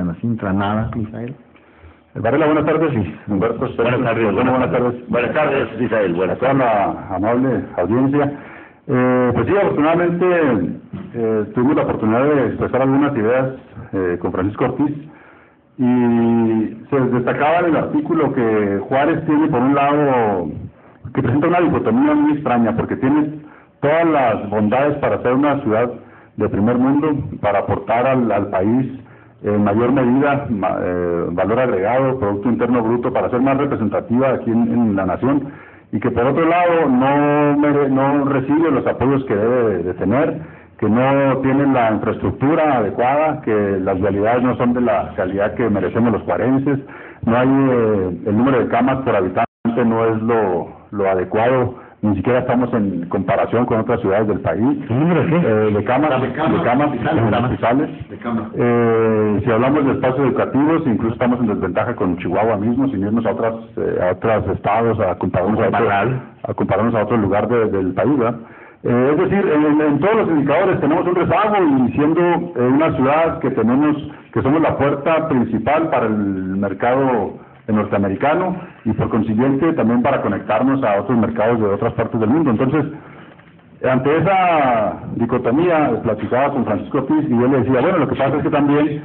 Mexicana Sintra, nada, Misael. Varela, buenas tardes. Humberto, buenas tardes. Buenas tardes. Buenas tardes, Misael. Buenas tardes. A la amable audiencia. Pues sí, afortunadamente tuvimos la oportunidad de expresar algunas ideas con Francisco Ortiz y se destacaba en el artículo que Juárez tiene, por un lado, que presenta una dicotomía muy extraña, porque tiene todas las bondades para ser una ciudad de primer mundo, para aportar al país en mayor medida valor agregado, Producto Interno Bruto, para ser más representativa aquí en la nación, y que por otro lado no recibe los apoyos que debe de tener, que no tiene la infraestructura adecuada, que las vialidades no son de la calidad que merecemos los juarenses, no hay el número de camas por habitante no es lo adecuado, ni siquiera estamos en comparación con otras ciudades del país. ¿El número de qué? De camas hospitales. Si hablamos de espacios educativos, incluso estamos en desventaja con Chihuahua mismo, sin irnos a otros estados, a compararnos a otro lugar del país, ¿verdad? Es decir, en todos los indicadores tenemos un rezago, y siendo una ciudad que somos la puerta principal para el mercado norteamericano y por consiguiente también para conectarnos a otros mercados de otras partes del mundo. Entonces, ante esa dicotomía, platicaba con Francisco Ortiz y yo le decía, bueno, lo que pasa es que también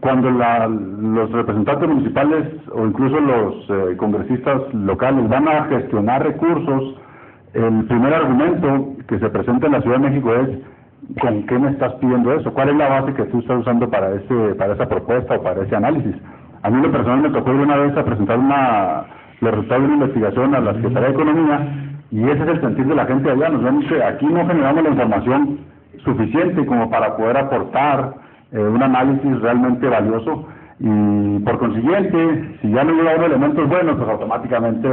cuando los representantes municipales o incluso los congresistas locales van a gestionar recursos, el primer argumento que se presenta en la Ciudad de México es: ¿con qué me estás pidiendo eso? ¿Cuál es la base que tú estás usando para esa propuesta o para ese análisis? A mí, lo personal, me tocó ir una vez a presentar los resultados de una investigación a la Secretaría de Economía, y ese es el sentir de la gente allá. Nos vemos que aquí no generamos la información suficiente como para poder aportar un análisis realmente valioso, y por consiguiente, si ya no llega elementos buenos, pues automáticamente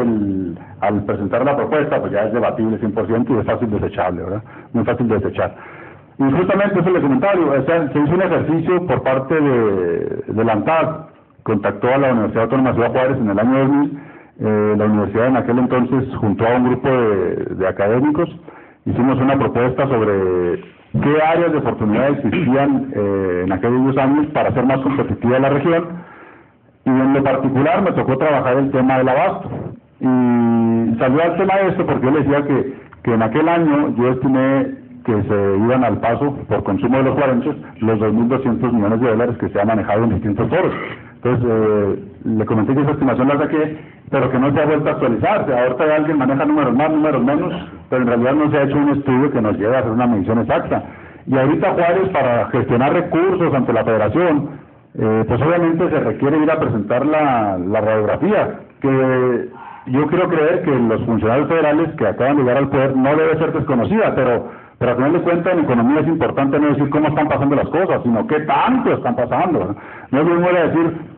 al presentar la propuesta, pues ya es debatible 100% y es fácil desechable, ¿verdad? Muy fácil de desechar. Y justamente eso es el comentario, o sea, se hizo un ejercicio por parte de la ANTAD, contactó a la Universidad Autónoma de Ciudad Juárez en el año 2000, la universidad en aquel entonces juntó a un grupo de académicos, hicimos una propuesta sobre qué áreas de oportunidad existían en aquellos años para hacer más competitiva la región, y en lo particular me tocó trabajar el tema del abasto. Y salió al tema de esto porque yo le decía que en aquel año yo estimé que se iban al paso por consumo de los juarenses los 2.200 millones de dólares que se ha manejado en distintos foros. Entonces, le comenté que esa estimación la saqué, pero que no se ha vuelto a actualizarse. Ahorita alguien maneja números más, números menos, pero en realidad no se ha hecho un estudio que nos lleve a hacer una medición exacta. Y ahorita Juárez, para gestionar recursos ante la Federación, pues obviamente se requiere ir a presentar la radiografía, que yo quiero creer que los funcionarios federales que acaban de llegar al poder no debe ser desconocida, pero al final de cuentas en economía es importante no decir cómo están pasando las cosas, sino qué tanto están pasando. No es mismo decir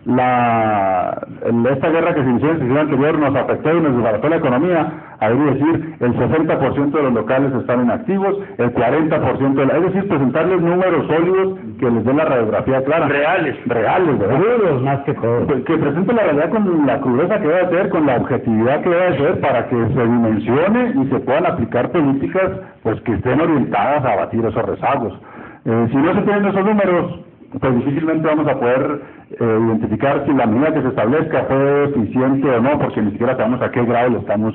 esta guerra que se inició en el siglo anterior nos afectó y nos desbarató la economía, hay que decir el 60% de los locales están inactivos, el 40% es decir, presentarles números sólidos que les den la radiografía clara. Reales, crudos más que todo. Que presente la realidad con la crudeza que debe ser, con la objetividad que debe ser, para que se dimensione y se puedan aplicar políticas pues que estén orientadas a abatir esos rezagos. Si no se tienen esos números, pues difícilmente vamos a poder identificar si la medida que se establezca fue eficiente o no, porque ni siquiera sabemos a qué grado le estamos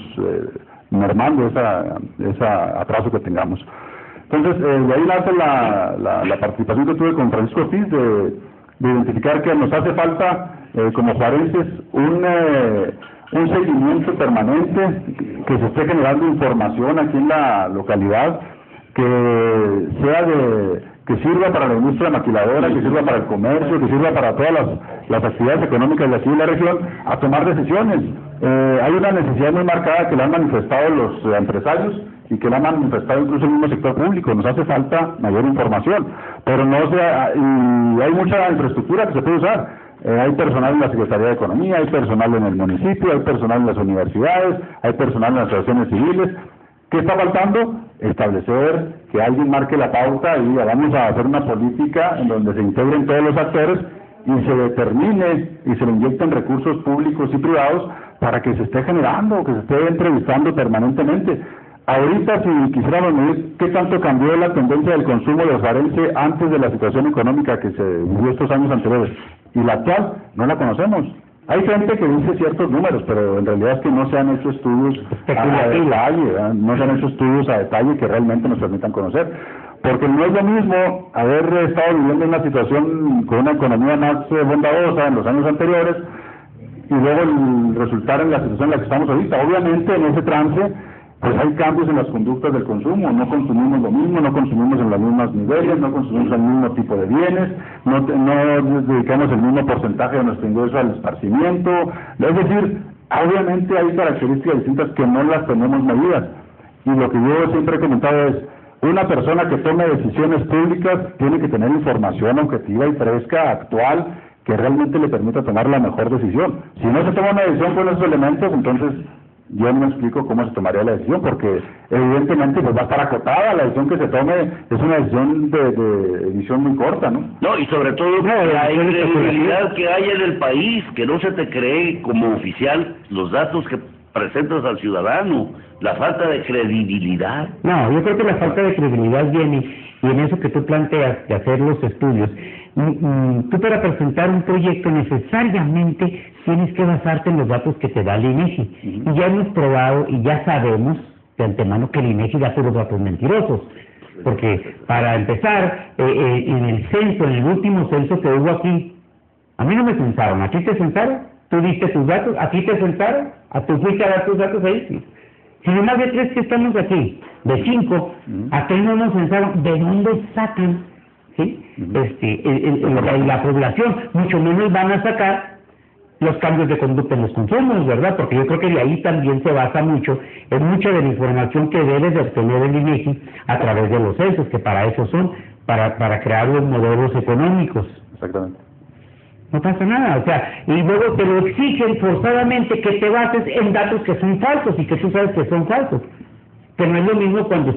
mermando ese atraso que tengamos. Entonces, de ahí nace la participación que tuve con Francisco Ortiz de identificar que nos hace falta, como juarenses, un seguimiento permanente, que se esté generando información aquí en la localidad, que sirva para la industria maquiladora, que sirva para el comercio, que sirva para todas las actividades económicas de aquí en la región, a tomar decisiones. Hay una necesidad muy marcada que la han manifestado los empresarios y que la han manifestado incluso el mismo sector público. Nos hace falta mayor información, pero y hay mucha infraestructura que se puede usar. Hay personal en la Secretaría de Economía, hay personal en el municipio, hay personal en las universidades, hay personal en las asociaciones civiles. ¿Qué está faltando? Establecer que alguien marque la pauta y vamos a hacer una política en donde se integren todos los actores y se determine y se le inyecten recursos públicos y privados para que se esté generando, que se esté entrevistando permanentemente. ahorita si quisiéramos medir qué tanto cambió la tendencia del consumo de Osvarense antes de la situación económica que se vivió estos años anteriores y la actual, no la conocemos. Hay gente que dice ciertos números, pero en realidad es que no se han hecho estudios a detalle, ¿verdad? No se han hecho estudios a detalle que realmente nos permitan conocer. Porque no es lo mismo haber estado viviendo una situación con una economía más bondadosa en los años anteriores y luego resultar en la situación en la que estamos ahorita. Obviamente en ese trance pues hay cambios en las conductas del consumo, no consumimos lo mismo, no consumimos en los mismos niveles, no consumimos el mismo tipo de bienes, no dedicamos el mismo porcentaje de nuestro ingreso al esparcimiento, es decir, obviamente hay características distintas que no las tenemos medidas, y lo que yo siempre he comentado es, una persona que tome decisiones públicas tiene que tener información objetiva y fresca, actual, que realmente le permita tomar la mejor decisión. Si no se toma una decisión con esos elementos, entonces yo no me explico cómo se tomaría la decisión, porque evidentemente pues va a estar acotada, la decisión que se tome es una decisión de edición muy corta, ¿no? No, y sobre todo la incredibilidad que hay en el país, que no se te cree como oficial los datos que presentas al ciudadano, la falta de credibilidad. No, yo creo que la falta de credibilidad viene, y en eso que tú planteas, de hacer los estudios, tú para presentar un proyecto necesariamente tienes que basarte en los datos que te da el INEGI. Y ya hemos probado y ya sabemos de antemano que el INEGI da puros datos mentirosos. Porque, para empezar, en el censo, en el último censo que hubo aquí, a mí no me censaron, ¿a ti te censaron? ¿Tú diste tus datos? ¿A ti te censaron? ¿A tú fuiste a dar tus datos ahí? Sí. Si nomás de 3 que estamos aquí, de 5, ¿a qué no nos censaron? ¿De dónde sacan? ¿Sí? La población, mucho menos van a sacar los cambios de conducta en los consumos, ¿verdad? Porque yo creo que de ahí también se basa mucho, en mucha de la información que debe de obtener el INEGI a través de los censos, que para eso son, para crear los modelos económicos. Exactamente. No pasa nada, o sea, y luego te lo exigen forzadamente que te bases en datos que son falsos y que tú sabes que son falsos. Que no es lo mismo cuando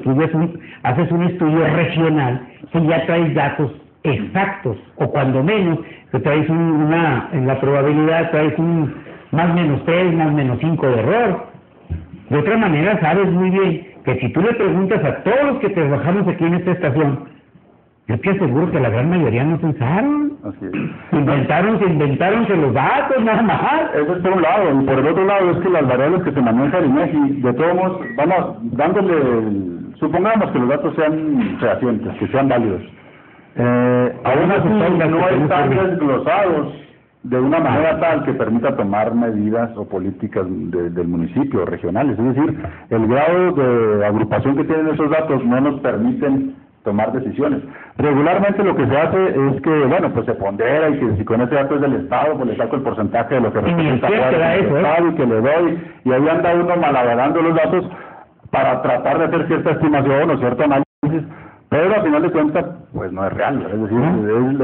haces un estudio regional y ya traes datos exactos, o cuando menos, que traes en la probabilidad traes un más menos 3, más menos 5 de error. De otra manera, sabes muy bien que si tú le preguntas a todos los que trabajamos aquí en esta estación, yo te aseguro que la gran mayoría no pensaron. Así es. Inventáronse los datos, nada más. Eso es por un lado, y por el otro lado es que las variables que se maneja el INEGI, de todos modos, vamos dándole, supongamos que los datos sean fehacientes, que sean válidos. Aún así no están desglosados de una manera tal que permita tomar medidas o políticas del municipio, regionales. Es decir, el grado de agrupación que tienen esos datos no nos permiten tomar decisiones. Regularmente lo que se hace es que, bueno, pues se pondera y que si con ese dato es del Estado, pues le saco el porcentaje de lo que representa el Estado y que le doy, y ahí anda uno malabarando los datos para tratar de hacer cierta estimación o cierto análisis, pero al final de cuentas, pues no es real, es decir,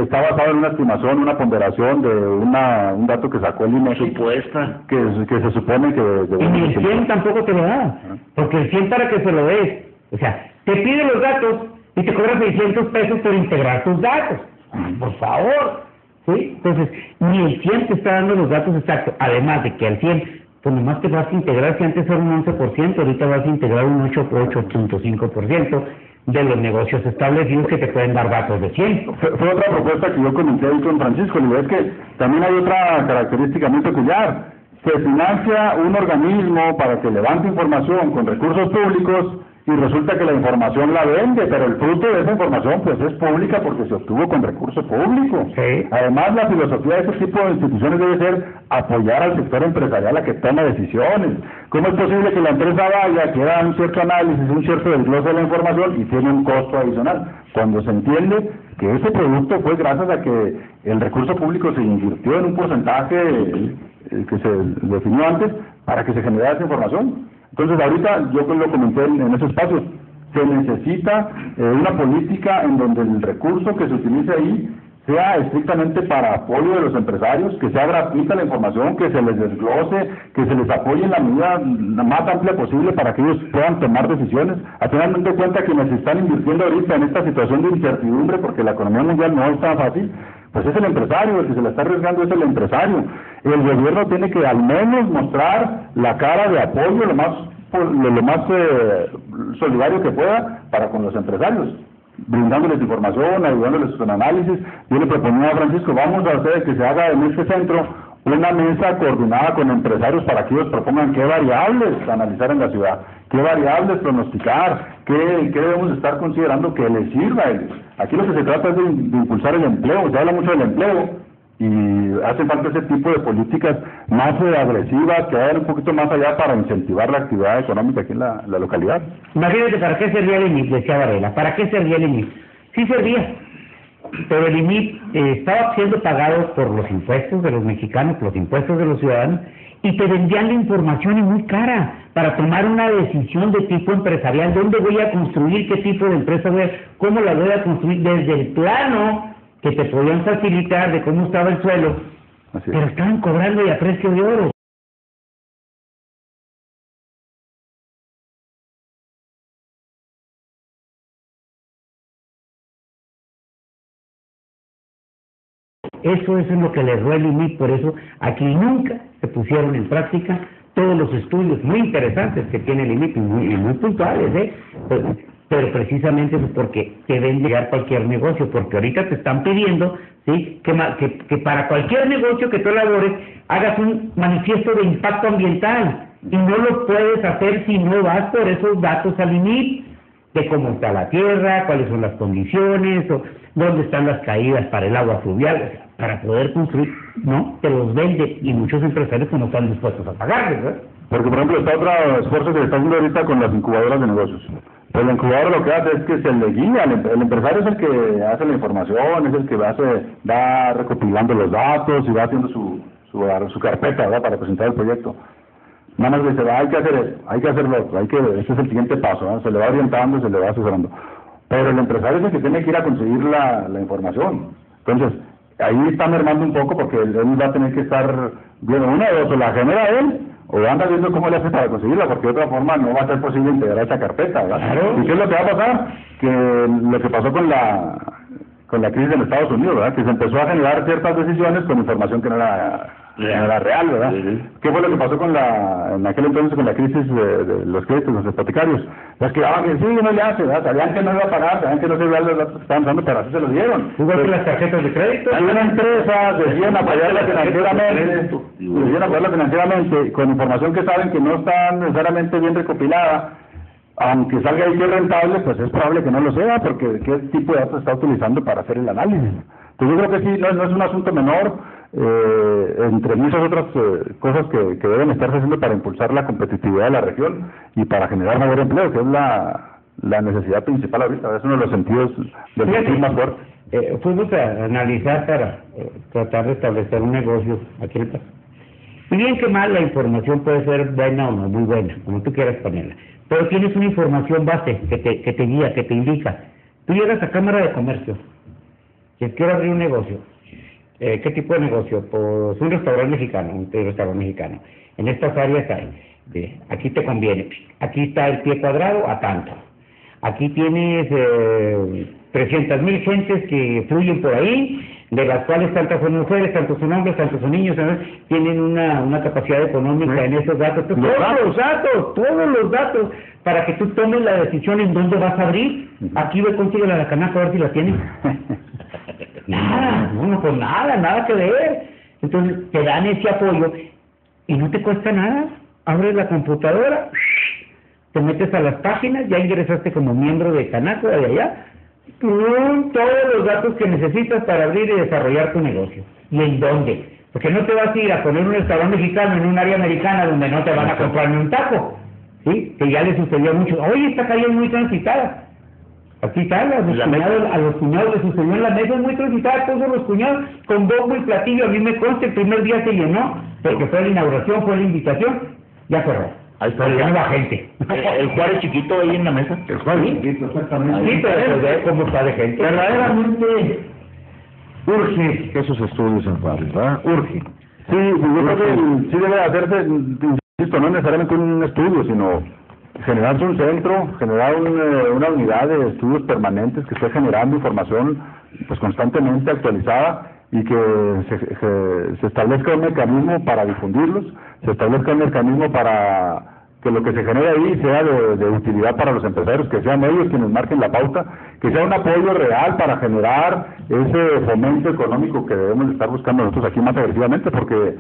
está basado en una estimación, una ponderación de un dato que sacó el INEGI, supuesta, que se supone que... Y ni el 100 tampoco te lo da, porque el 100 para que se lo des, o sea, te pide los datos y te cobra 600 pesos por integrar tus datos. Por favor. ¿Sí? Entonces, ni el 100 te está dando los datos exactos. Además de que al 100, pues nomás te vas a integrar, si antes era un 11%, ahorita vas a integrar un 8.5% de los negocios establecidos que te pueden dar datos de 100. Fue otra propuesta que yo comenté ahí con Francisco, y es que también hay otra característica muy peculiar. Se financia un organismo para que levante información con recursos públicos, y resulta que la información la vende, pero el fruto de esa información pues es pública porque se obtuvo con recursos públicos. Sí. Además, la filosofía de este tipo de instituciones debe ser apoyar al sector empresarial a que tome decisiones. ¿Cómo es posible que la empresa vaya, que haga un cierto análisis, un cierto desglose de la información y tiene un costo adicional? Cuando se entiende que ese producto fue gracias a que el recurso público se invirtió en un porcentaje que se definió antes para que se generara esa información. Entonces, ahorita yo lo comenté en ese espacio, se necesita una política en donde el recurso que se utilice ahí sea estrictamente para apoyo de los empresarios, que sea gratuita la información, que se les desglose, que se les apoye en la medida más amplia posible para que ellos puedan tomar decisiones. Al final de cuenta que nos están invirtiendo ahorita en esta situación de incertidumbre, porque la economía mundial no es tan fácil, pues es el empresario, el que se la está arriesgando es el empresario. El gobierno tiene que al menos mostrar la cara de apoyo lo más lo más solidario que pueda para con los empresarios, brindándoles información, ayudándoles con análisis. Yo le proponía a Francisco, vamos a hacer que se haga en este centro una mesa coordinada con empresarios para que ellos propongan qué variables analizar en la ciudad, qué variables pronosticar, qué debemos estar considerando que les sirva a ellos. Aquí lo que se trata es de impulsar el empleo, se habla mucho del empleo, y hace falta ese tipo de políticas más agresivas, que vayan un poquito más allá para incentivar la actividad económica aquí en la localidad. Imagínate para qué servía el IMIP, decía Varela, ¿para qué servía el IMIP? Sí servía, pero el IMIP estaba siendo pagado por los impuestos de los mexicanos, por los impuestos de los ciudadanos, y te vendían la información y muy cara para tomar una decisión de tipo empresarial, dónde voy a construir, qué tipo de empresa voy a, cómo la voy a construir, desde el plano que te podían facilitar de cómo estaba el suelo, pero estaban cobrando y a precio de oro. Eso es lo que le erró el IMIP, por eso aquí nunca se pusieron en práctica todos los estudios muy interesantes que tiene el IMIP y muy puntuales, pero precisamente es porque te ven llegar cualquier negocio, porque ahorita te están pidiendo, ¿sí?, que para cualquier negocio que tú elabores hagas un manifiesto de impacto ambiental, y no lo puedes hacer si no vas por esos datos al IMIP, de cómo está la tierra, cuáles son las condiciones, o dónde están las caídas para el agua fluvial, para poder construir, no, te los vende, y muchos empresarios no están dispuestos a pagar, ¿verdad? Porque, por ejemplo, está otro esfuerzo que se está haciendo ahorita con las incubadoras de negocios. Pero la incubadora lo que hace es que se le guía, el empresario es el que hace la información, es el que va recopilando los datos y va haciendo su carpeta, ¿verdad?, para presentar el proyecto. Nada más dice, hay que hacer esto, hay que hacerlo otro, este es el siguiente paso, ¿verdad? Se le va orientando, se le va asesorando. Pero el empresario es el que tiene que ir a conseguir la información. Entonces, ahí está mermando un poco porque él va a tener que estar viendo una de dos, o la genera él, o anda viendo cómo le hace para conseguirla, porque de otra forma no va a ser posible integrar esa carpeta, ¿verdad? Claro. ¿Y qué es lo que va a pasar? Que lo que pasó con la crisis en Estados Unidos, ¿verdad?, que se empezó a generar ciertas decisiones con información que no era real, ¿verdad? Sí. ¿Qué fue lo que pasó en aquel entonces con la crisis de los créditos, los hipotecarios? Los que daban que sí, no le hace, ¿verdad? Sabían que no iba a pagar, sabían que no se iban los datos que estaban usando, pero así se los dieron. Igual que las tarjetas de crédito. Hay una empresa, decían apoyarla financieramente, con información que saben que no está necesariamente bien recopilada. Aunque salga ahí que es rentable, pues es probable que no lo sea, porque qué tipo de datos está utilizando para hacer el análisis. Entonces yo creo que sí, no es un asunto menor, entre muchas otras cosas que deben estarse haciendo para impulsar la competitividad de la región y para generar mayor empleo, que es la necesidad principal ahorita, es uno de los sentidos del país más fuerte. Fuimos a analizar para tratar de establecer un negocio aquí en el país. Y bien que mal, la información puede ser buena o no, muy buena, como tú quieras ponerla. Pero tienes una información base que te guía, que te indica. Tú llegas a Cámara de Comercio, que quiero abrir un negocio. ¿Qué tipo de negocio? Pues un restaurante mexicano. En estas áreas hay. Aquí te conviene. Aquí está el pie cuadrado a tanto. Aquí tienes 300,000 gentes que fluyen por ahí, de las cuales tantas son mujeres, tantos son hombres, tantos son niños, ¿sabes? Tienen una capacidad económica en esos datos. Todos los datos, para que tú tomes la decisión en dónde vas a abrir. Aquí ve, consigue la canaca a ver si la tienes. Nada que ver. Entonces te dan ese apoyo y no te cuesta nada. Abres la computadora, te metes a las páginas, ya ingresaste como miembro de Canaco de allá, todos los datos que necesitas para abrir y desarrollar tu negocio. ¿Y en dónde? Porque no te vas a ir a poner un restaurante mexicano en un área americana donde no te van a comprar ni un taco, ¿sí? Que ya le sucedió mucho. Oye, esta calle es muy transitada. Aquí está, a los cuñados les sucedió en la mesa, es muy transitada, todos los cuñados con bombo y platillo. A mí me consta, el primer día se llenó, porque fue la inauguración, fue la invitación, ya cerró. Ahí está, ya no va gente. El Juárez chiquito ahí en la mesa. El Juárez chiquito, exactamente. Sí, pero pues ve cómo está de gente. Verdaderamente urge esos estudios en Juárez, ¿verdad? Urge. Sí, yo creo que sí debe hacerse, insisto, no necesariamente un estudio, sino generarse un centro, generar una unidad de estudios permanentes que esté generando información pues constantemente actualizada y que se establezca un mecanismo para difundirlos, se establezca un mecanismo para que lo que se genere ahí sea de utilidad para los empresarios, que sean ellos quienes marquen la pauta, que sea un apoyo real para generar ese fomento económico que debemos estar buscando nosotros aquí más agresivamente, porque